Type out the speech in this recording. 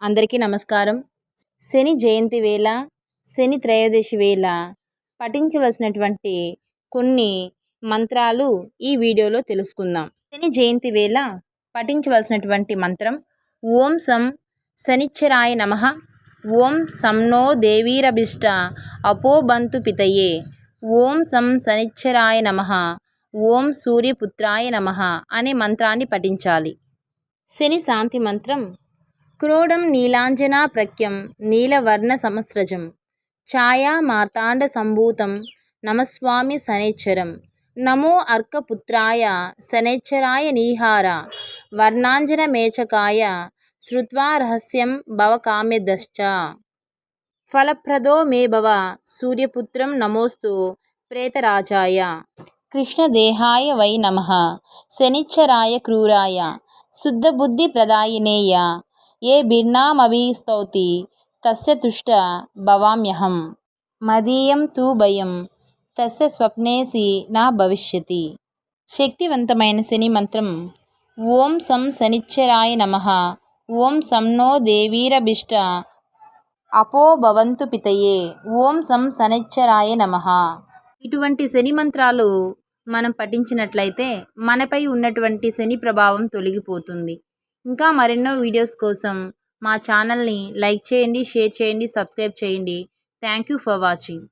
అందరికీ నమస్కారం. శని జయంతి వేళ, శని త్రయోదశి వేళ పఠించవలసినటువంటి కొన్ని మంత్రాలు ఈ వీడియోలో తెలుసుకుందాం. శని జయంతి వేళ పఠించవలసినటువంటి మంత్రం ఓం సం శనిశ్చరాయ నమః, ఓం సం నో దేవీరభిష్ట అపోబంతు పితయే, ఓం సం శనిశ్చరాయ నమః, ఓం సూర్యపుత్రాయ నమః అనే మంత్రాన్ని పఠించాలి. శని శాంతి మంత్రం క్రోడం నీలాంజనా ప్రఖ్యం నీలవర్ణ సమస్రజం ఛాయా మార్తాండ సంభూతం నమస్వామి శనైశ్చరం, నమో అర్కపుత్రాయ శనైశ్చరాయ నీహార వర్ణాంజన మేచకాయ శ్రుత్వా రహస్యం భవ కామ్యదశ్చ ఫలప్రదో మే భవ సూర్యపుత్రం నమోస్తు ప్రేతరాజాయ కృష్ణదేహాయ వై నమః శనిశ్చరాయ క్రూరాయ శుద్ధబుద్ధి ప్రదాయినేయ ఏ భిర్నామభిస్తౌతి తస్య తుష్ట భవామ్యహం మదీయం తు భయం తస్య స్వప్నేసి నా భవిష్యతి. శక్తివంతమైన శని మంత్రం ఓం సం శనిశ్చరాయ నమః, ఓం సం నో దేవీరభిష్ట అపోభవంతు పితయే, ఓం సం శనిశ్చరాయ నమః. ఇటువంటి శని మంత్రాలు మనం పఠించినట్లయితే మనపై ఉన్నటువంటి శని ప్రభావం తొలగిపోతుంది. ఇంకా మరెన్నో వీడియోస్ కోసం మా ఛానల్ని లైక్ చేయండి, షేర్ చేయండి, సబ్స్క్రైబ్ చేయండి. Thank you for watching.